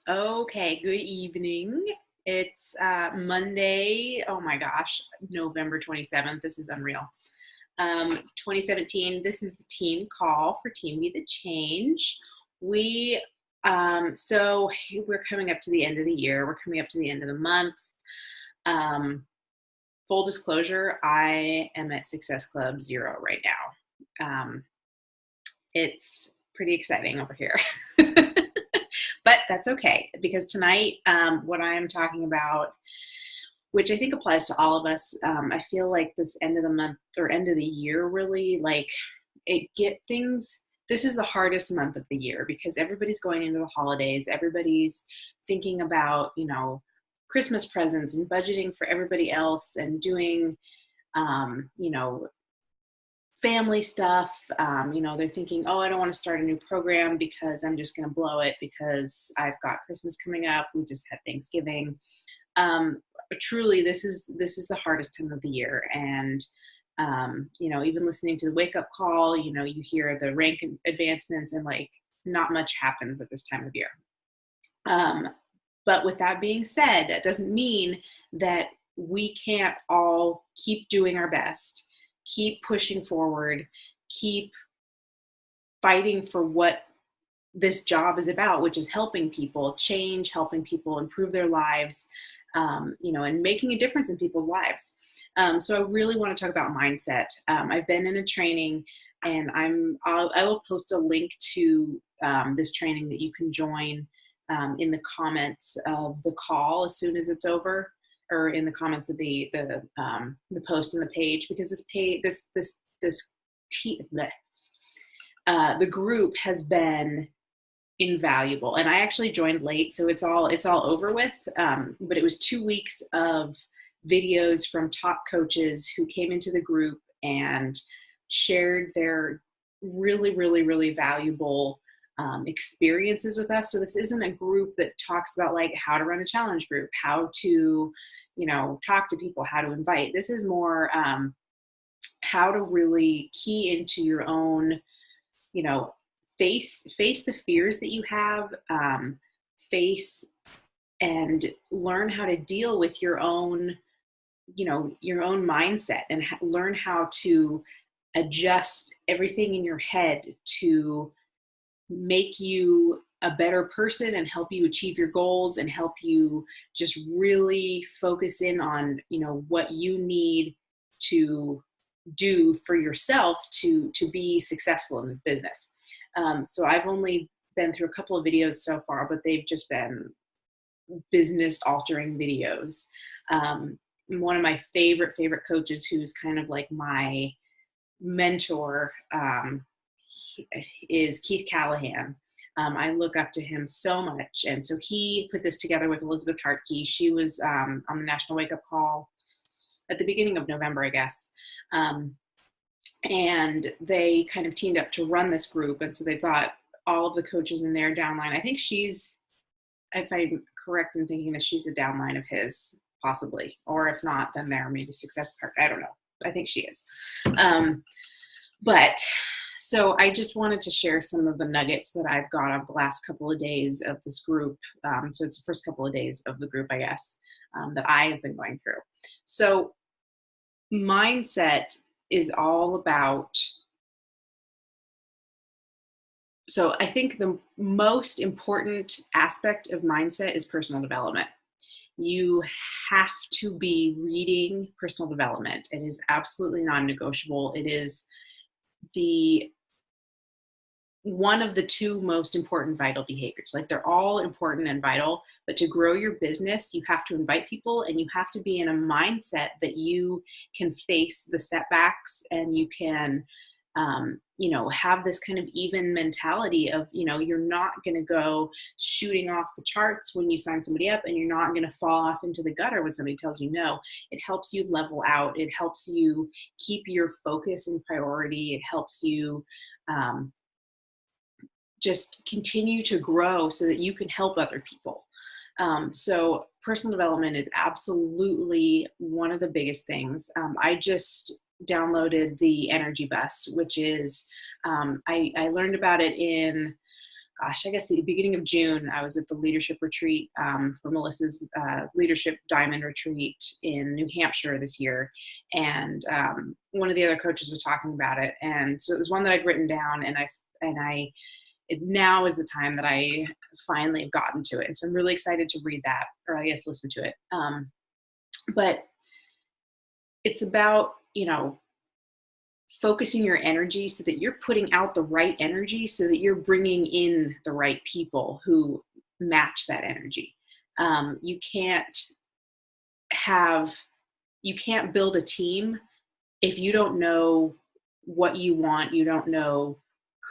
Okay, good evening. It's Monday. Oh my gosh, November 27th. This is unreal. 2017. This is the team call for Team Be the Change. We so we're coming up to the end of the year. We're coming up to the end of the month. Um, Full disclosure, I am at Success Club Zero right now. It's pretty exciting over here. But that's okay because tonight, what I am talking about, which I think applies to all of us, I feel like this end of the month or end of the year really like it get things. This is the hardest month of the year because everybody's going into the holidays. Everybody's thinking about, Christmas presents and budgeting for everybody else and doing, you know, family stuff. They're thinking, oh, I don't want to start a new program because I'm just going to blow it because I've got Christmas coming up. We just had Thanksgiving. Truly, this is the hardest time of the year, and even listening to the wake up call, you hear the rank advancements, and like not much happens at this time of year. But with that being said, that doesn't mean that we can't all keep doing our best, keep pushing forward, keep fighting for what this job is about, which is helping people change, helping people improve their lives, and making a difference in people's lives. So I really want to talk about mindset. I've been in a training, and I will post a link to this training that you can join in the comments of the call as soon as it's over, or in the comments of the post in the page, because the group has been invaluable. And I actually joined late, so it's all over with. But it was 2 weeks of videos from top coaches who came into the group and shared their really, really, really valuable experiences with us. So this isn't a group that talks about like how to run a challenge group, how to, talk to people, how to invite. This is more how to really key into your own, face the fears that you have, face and learn how to deal with your own, your own mindset, and learn how to adjust everything in your head to make you a better person and help you achieve your goals and help you just really focus in on, what you need to do for yourself to be successful in this business. So I've only been through a couple of videos so far, but they've just been business altering videos. One of my favorite coaches, who's kind of like my mentor, is Keith Callahan. I look up to him so much. And so he put this together with Elizabeth Hartke. She was on the National Wake Up Call at the beginning of November, I guess. And they kind of teamed up to run this group. And so they've got all of the coaches in their downline. I think she's, if I'm correct in thinking that she's a downline of his, possibly. Or if not, then they're maybe Success Park. I don't know. I think she is. But so I just wanted to share some of the nuggets that I've got of the last couple of days of this group. So it's the first couple of days of the group, I guess, that I have been going through. So mindset is all about, so I think the most important aspect of mindset is personal development. You have to be reading personal development. It is absolutely non-negotiable. It is one of the two most important vital behaviors. Like, they're all important and vital, but to grow your business, you have to invite people, and you have to be in a mindset that you can face the setbacks, and you can, have this kind of even mentality of, you're not going to go shooting off the charts when you sign somebody up, and you're not going to fall off into the gutter when somebody tells you no. It helps you level out. It helps you keep your focus and priority. It helps you, just continue to grow so that you can help other people. So personal development is absolutely one of the biggest things. I just downloaded the Energy Bus, which is, I learned about it in gosh, I guess the beginning of June, I was at the leadership retreat for Melissa's leadership diamond retreat in New Hampshire this year. And one of the other coaches was talking about it. And so it was one that I'd written down, and now is the time that I finally have gotten to it. And so I'm really excited to read that, or I guess listen to it. But it's about, focusing your energy so that you're putting out the right energy, so that you're bringing in the right people who match that energy. You can't build a team if you don't know what you want, you don't know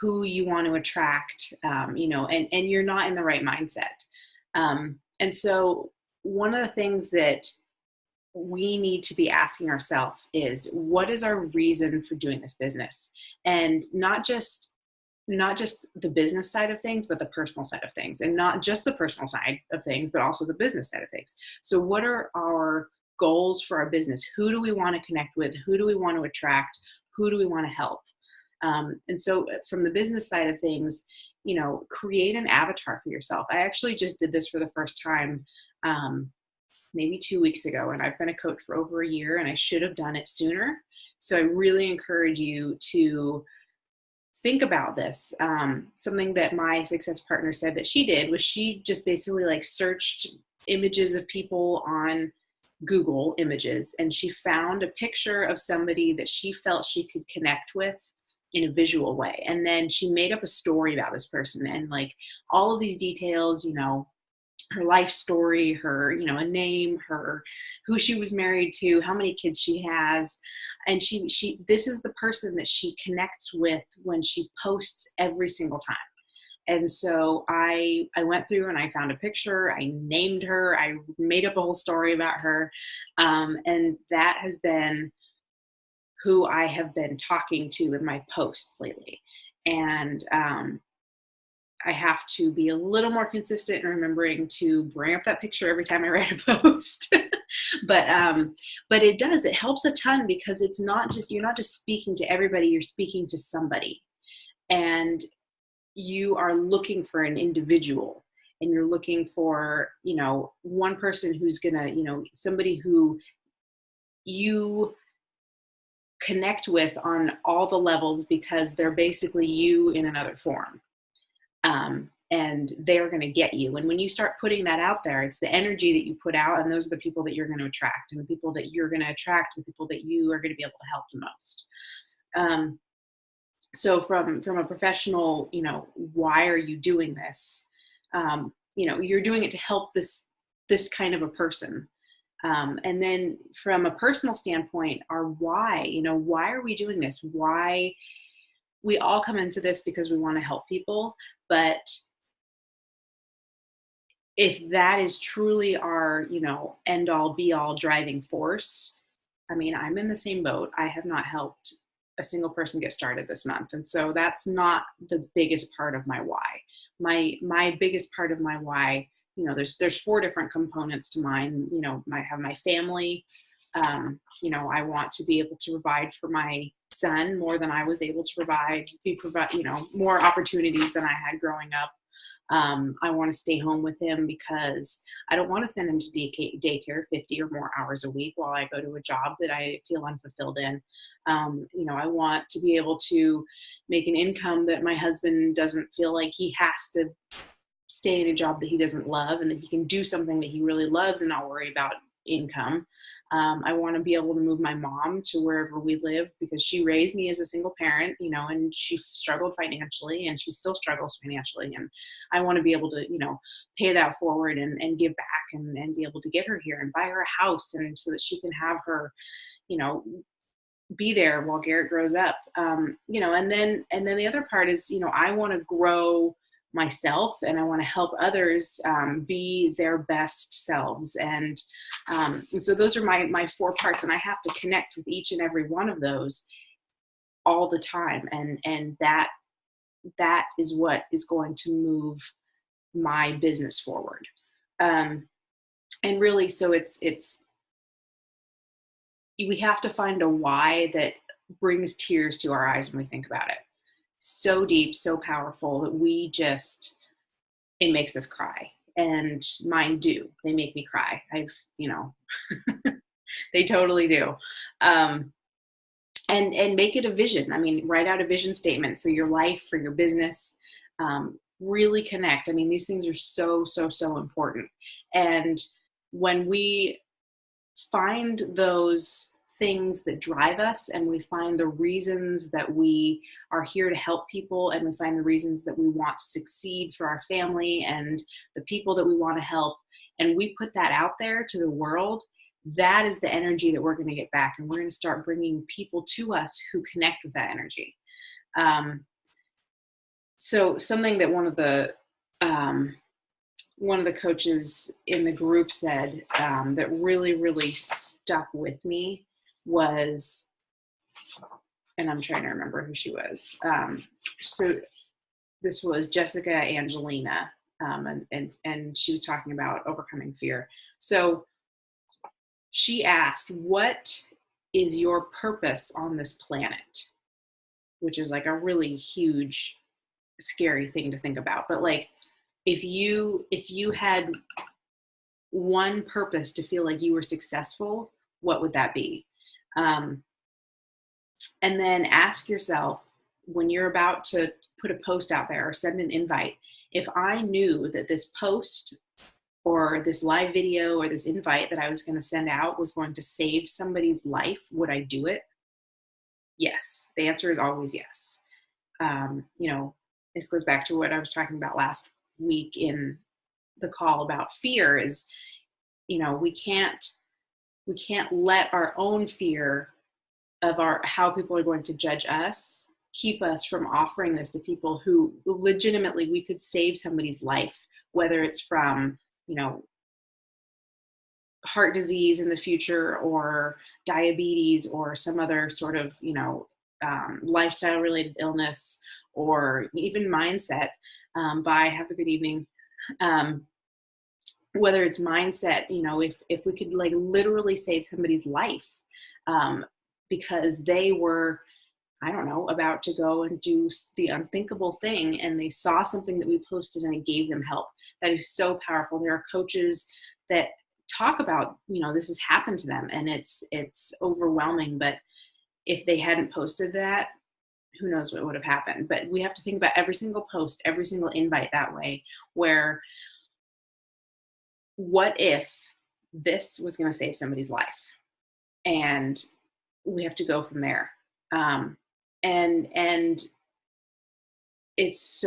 who you want to attract, and you're not in the right mindset. And so one of the things that we need to be asking ourselves is, what is our reason for doing this business? And not just the business side of things, but the personal side of things, and not just the personal side of things, but also the business side of things. So what are our goals for our business? Who do we want to connect with? Who do we want to attract? Who do we want to help? And so from the business side of things, create an avatar for yourself. I actually just did this for the first time, maybe 2 weeks ago, and I've been a coach for over a year, and I should have done it sooner. So I really encourage you to think about this. Something that my success partner said that she did was she just basically searched images of people on Google Images, and she found a picture of somebody that she felt she could connect with in a visual way. And then she made up a story about this person, and all of these details, her life story, her, a name, who she was married to, how many kids she has. And this is the person that she connects with when she posts every single time. And so I went through and I found a picture, I named her, I made up a whole story about her. And that has been who I have been talking to in my posts lately. And, I have to be a little more consistent in remembering to bring up that picture every time I write a post. But it helps a ton, because you're not just speaking to everybody, you're speaking to somebody, and you are looking for an individual, and you're looking for, one person who's gonna, somebody who you connect with on all the levels, because they're basically you in another form. And they're going to get you. And when you start putting that out there, it's the energy that you put out, and those are the people that you're going to attract, and the people that you're going to attract, the people that you are going to be able to help the most. So from a professional, why are you doing this? You're doing it to help this kind of a person. And then from a personal standpoint, our why, why are we doing this? Why? We all come into this because we want to help people, but if that is truly our, end all be all driving force, I'm in the same boat. I have not helped a single person get started this month. And so that's not the biggest part of my why. My biggest part of my why, there's 4 different components to mine. I have my family. I want to be able to provide for my son more than I was able to provide, more opportunities than I had growing up. I want to stay home with him because I don't want to send him to daycare 50 or more hours a week while I go to a job that I feel unfulfilled in. I want to be able to make an income that my husband doesn't feel like he has to stay in a job that he doesn't love, and that he can do something that he really loves and not worry about income. I want to be able to move my mom to wherever we live, because she raised me as a single parent, and she struggled financially, and she still struggles financially. And I want to be able to, pay that forward and give back, and be able to get her here and buy her a house, and so that she can have her, be there while Garrett grows up. And then the other part is, I want to grow myself, and I want to help others be their best selves. And so those are my 4 parts, and I have to connect with each and every one of those all the time. And that is what is going to move my business forward. And really, so we have to find a why that brings tears to our eyes when we think about it. so deep, so powerful that it makes us cry. And mine do. They make me cry. They totally do. And make it a vision. I mean, write out a vision statement for your life, for your business. Really connect. I mean, these things are so, so, so important. And when we find those things that drive us, and we find the reasons that we are here to help people, and we find the reasons that we want to succeed for our family and the people that we want to help, and we put that out there to the world, that is the energy that we're going to get back. And we're going to start bringing people to us who connect with that energy. So something that one of the coaches in the group said that really, really stuck with me was, and I'm trying to remember who she was. So this was Jessica Angelina, and she was talking about overcoming fear. So she asked, what is your purpose on this planet? Which is like a really huge, scary thing to think about. But like, if you had one purpose to feel like you were successful, what would that be? And then ask yourself, when you're about to put a post out there or send an invite, if I knew that this post or this live video or this invite that I was going to send out was going to save somebody's life, would I do it? Yes. The answer is always yes. This goes back to what I was talking about last week in the call about fear is, we can't let our own fear of how people are going to judge us keep us from offering this to people who legitimately we could save somebody's life, whether it's from, heart disease in the future or diabetes or some other sort of, lifestyle related illness or even mindset. Bye, have a good evening. Whether it's mindset, if we could like literally save somebody's life because they were, I don't know, about to go and do the unthinkable thing and they saw something that we posted and it gave them help. That is so powerful. There are coaches that talk about, this has happened to them and it's overwhelming, but if they hadn't posted that, who knows what would have happened. But we have to think about every single post, every single invite that way, where what if this was going to save somebody's life? And we have to go from there. And this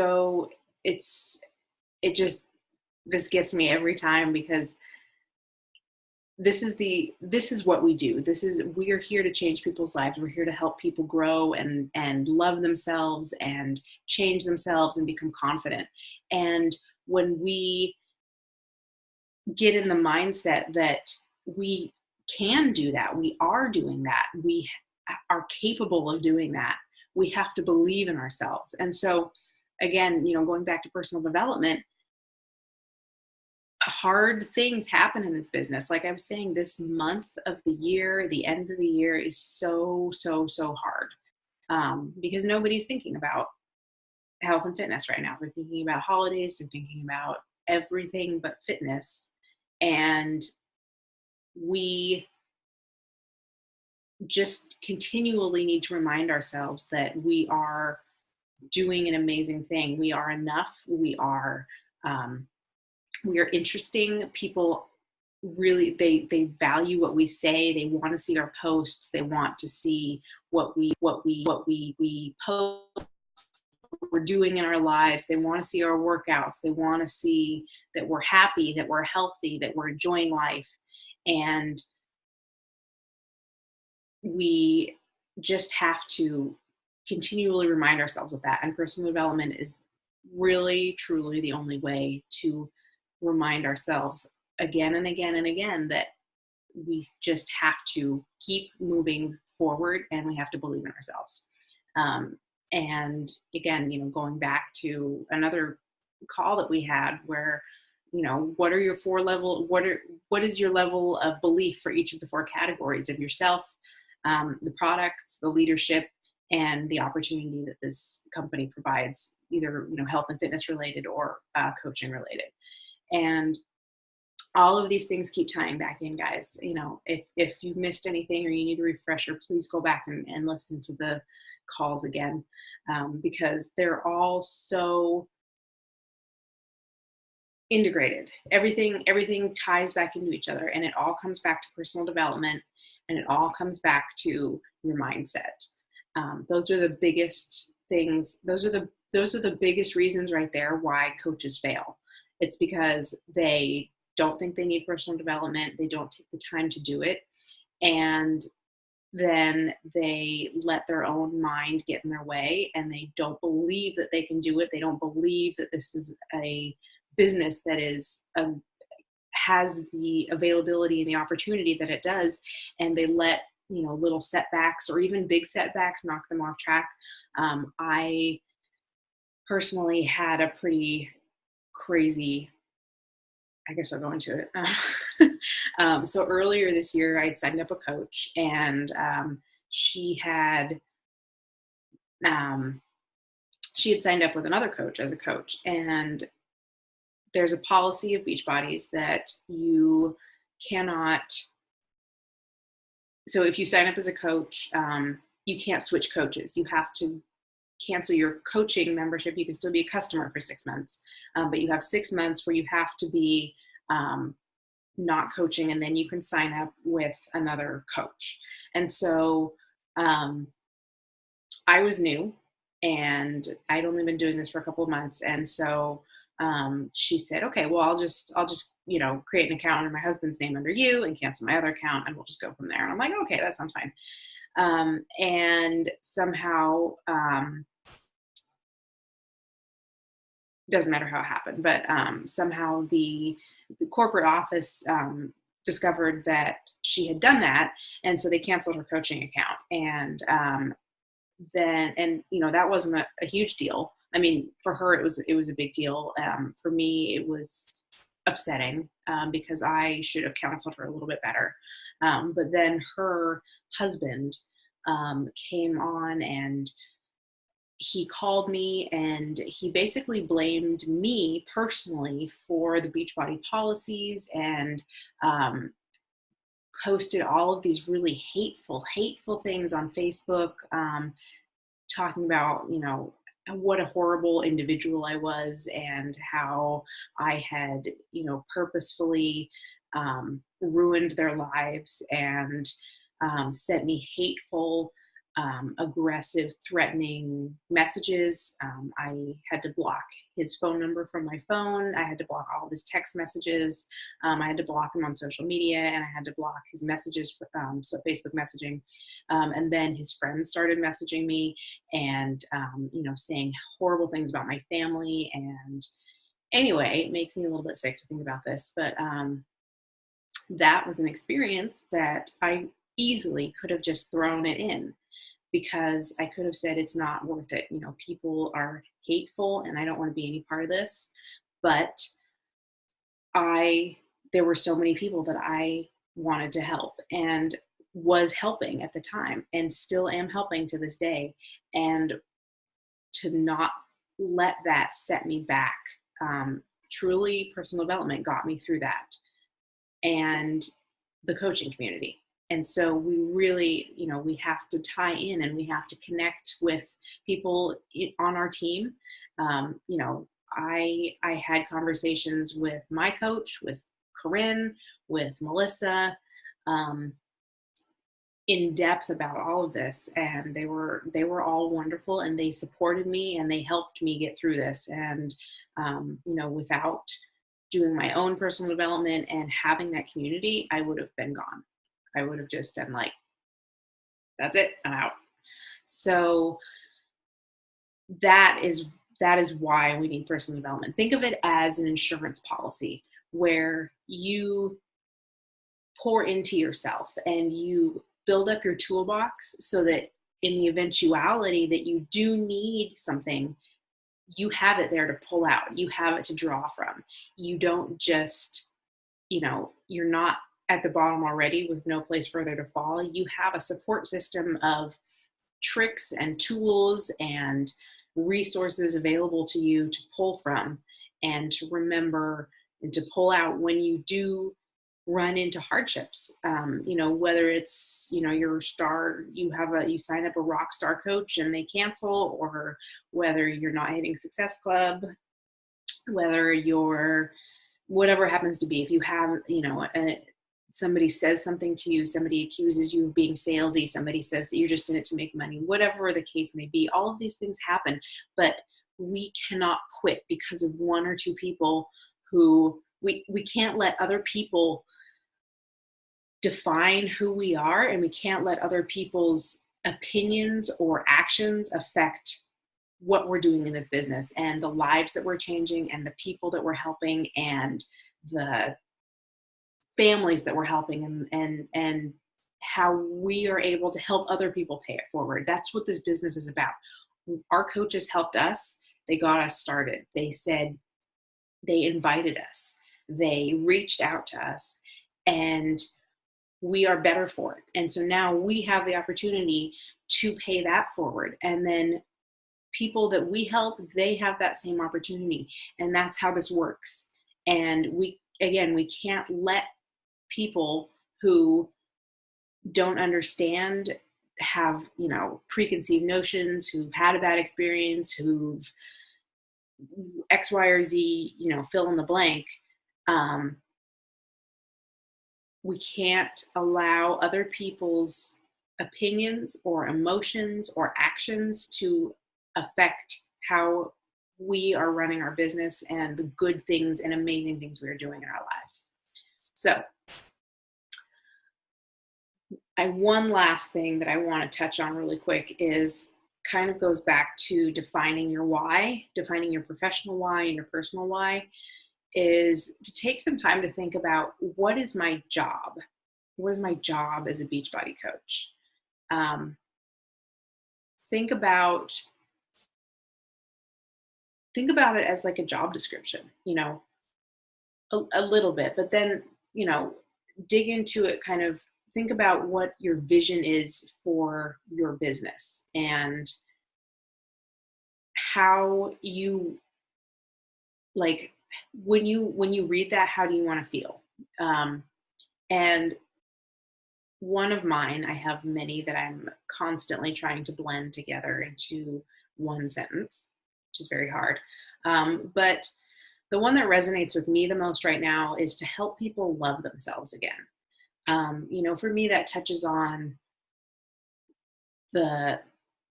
gets me every time because this is what we do. We are here to change people's lives. We're here to help people grow and love themselves and change themselves and become confident. And when we get in the mindset that we can do that, we are doing that, we are capable of doing that, we have to believe in ourselves. And so again, going back to personal development, hard things happen in this business. Like I was saying, this month of the year, the end of the year is so, so, so hard because nobody's thinking about health and fitness right now. They're thinking about holidays. They're thinking about everything but fitness. And we just continually need to remind ourselves that we are doing an amazing thing. We are enough. We are interesting. People really, they value what we say. They want to see our posts. They want to see what we post, what we're doing in our lives. They want to see our workouts. They want to see that we're happy, that we're healthy, that we're enjoying life. And we just have to continually remind ourselves of that. And personal development is really, truly the only way to remind ourselves again and again and again that we just have to keep moving forward and we have to believe in ourselves. And again, going back to another call that we had where, what are your what is your level of belief for each of the 4 categories of yourself, the products, the leadership, and the opportunity that this company provides, either health and fitness related or coaching related. And all of these things keep tying back in, guys. If you've missed anything or you need a refresher, please go back and listen to the calls again, because they're all so integrated. Everything ties back into each other, and it all comes back to personal development, and it all comes back to your mindset. Those are the biggest things. Those are the biggest reasons right there why coaches fail. It's because they don't think they need personal development. They don't take the time to do it. And then they let their own mind get in their way, and they don't believe that they can do it. They don't believe that this is a business that has the availability and the opportunity that it does. And they let, little setbacks or even big setbacks knock them off track. I personally had a pretty crazy, I guess I'll go into it. So earlier this year, I'd signed up a coach, and she had signed up with another coach as a coach. And there's a policy of Beachbody's that you cannot. So if you sign up as a coach, you can't switch coaches. You have to cancel your coaching membership. You can still be a customer for 6 months, but you have 6 months where you have to be not coaching, and then you can sign up with another coach. And so I was new, and I'd only been doing this for a couple of months. And so she said, okay, well, I'll just create an account under my husband's name under you and cancel my other account, and we'll just go from there. And I'm like, okay, that sounds fine. And somehow, doesn't matter how it happened, but somehow the corporate office discovered that she had done that, and so they canceled her coaching account. And that wasn't a huge deal. I mean, for her it was a big deal. For me, it was upsetting because I should have counseled her a little bit better. But then her husband came on, and he called me, and he basically blamed me personally for the Beachbody policies, and posted all of these really hateful things on Facebook, talking about, what a horrible individual I was, and how I had, purposefully ruined their lives, and sent me hateful, aggressive, threatening messages. I had to block his phone number from my phone. I had to block all of his text messages. I had to block him on social media, and I had to block his messages, so Facebook messaging. And then his friends started messaging me and, saying horrible things about my family. And anyway, it makes me a little bit sick to think about this, but that was an experience that I easily could have just thrown it in, because I could have said, it's not worth it. People are hateful, and I don't want to be any part of this. But there were so many people that I wanted to help, and was helping at the time, and still am helping to this day. And to not let that set me back, truly, personal development got me through that, and the coaching community. And so we really, we have to tie in, and we have to connect with people on our team. I had conversations with my coach, with Corinne, with Melissa, in depth about all of this, and they were all wonderful, and they supported me, and they helped me get through this. And without doing my own personal development and having that community, I would have been gone. I would have just been like, that's it, I'm out. So that is why we need personal development. Think of it as an insurance policy where you pour into yourself and you build up your toolbox, so that in the eventuality that you do need something, you have it there to pull out. You have it to draw from. You don't just, you're not at the bottom already with no place further to fall. You have a support system of tricks and tools and resources available to you to pull from and to remember and to pull out when you do run into hardships. Whether it's, your star, you sign up a rock star coach and they cancel, or whether you're not hitting Success Club, whether you're, whatever happens to be, if you have, somebody says something to you, somebody accuses you of being salesy, somebody says that you're just in it to make money, whatever the case may be, all of these things happen, but we cannot quit because of one or two people who we can't let other people define who we are, and we can't let other people's opinions or actions affect what we're doing in this business and the lives that we're changing and the people that we're helping and the families that we're helping and how we are able to help other people pay it forward. That's what this business is about. Our coaches helped us. They got us started. They said, they invited us. They reached out to us, and we are better for it. And so now we have the opportunity to pay that forward. And then people that we help, they have that same opportunity. And that's how this works. And we can't let people who don't understand, have, preconceived notions, who've had a bad experience, who've X, Y, or Z, fill in the blank. We can't allow other people's opinions or emotions or actions to affect how we are running our business and the good things and amazing things we are doing in our lives. So, one last thing that I want to touch on really quick is kind of goes back to defining your why, defining your professional why and your personal why, is to take some time to think about, what is my job? What is my job as a Beachbody coach? Think about it as like a job description, a little bit, but then, dig into it, kind of think about what your vision is for your business and how you, like, when you read that, how do you want to feel? And one of mine, I have many that I'm constantly trying to blend together into one sentence, which is very hard. But the one that resonates with me the most right now is to help people love themselves again. For me, that touches on the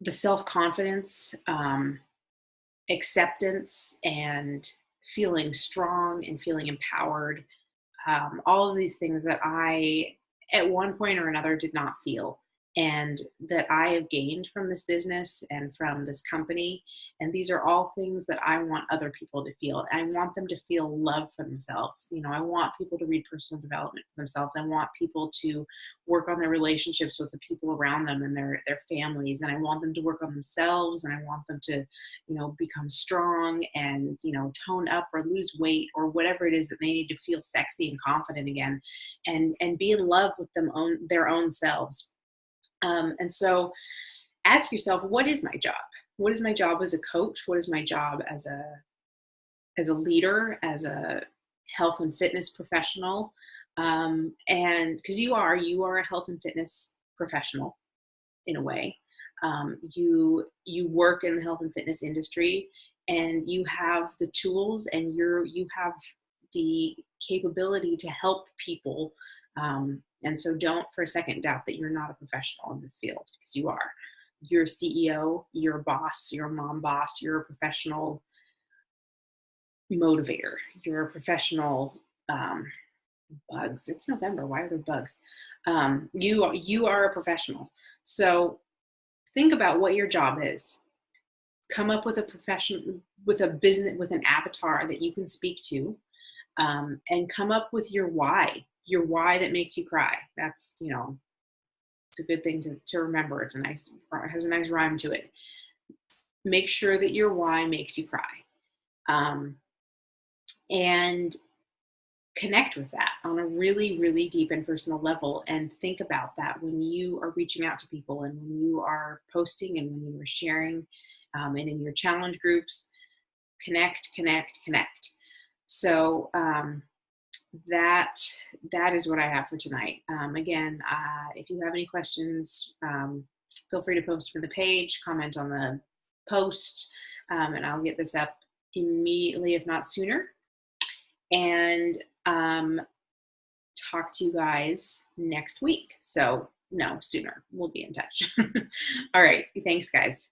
self-confidence, acceptance, and feeling strong and feeling empowered. All of these things that I, at one point or another, did not feel, and that I have gained from this business and from this company. And these are all things that I want other people to feel. I want them to feel love for themselves. I want people to read personal development for themselves. I want people to work on their relationships with the people around them and their families. And I want them to work on themselves, and I want them to, become strong and, tone up or lose weight or whatever it is that they need to feel sexy and confident again, and be in love with their own selves. And so ask yourself, what is my job? What is my job as a coach? What is my job as a leader, as a health and fitness professional? And because you are a health and fitness professional in a way. You work in the health and fitness industry, and you have the tools, and you have the capability to help people. And so don't for a second doubt that you're not a professional in this field, because you are. You're a CEO, you're a boss, you're a mom boss, you're a professional motivator, you're a professional bugs. It's November. Why are there bugs? You are a professional. So think about what your job is. Come up with a profession, with a business, with an avatar that you can speak to, and come up with your why that makes you cry. That's, it's a good thing to remember. It has a nice rhyme to it. Make sure that your why makes you cry. And connect with that on a really, really deep and personal level, and think about that when you are reaching out to people and when you are posting and when you are sharing, and in your challenge groups. Connect, connect, connect. So that is what I have for tonight. Again, if you have any questions, feel free to post them on the page, comment on the post, and I'll get this up immediately, if not sooner. And talk to you guys next week. So no, sooner. We'll be in touch. All right. Thanks, guys.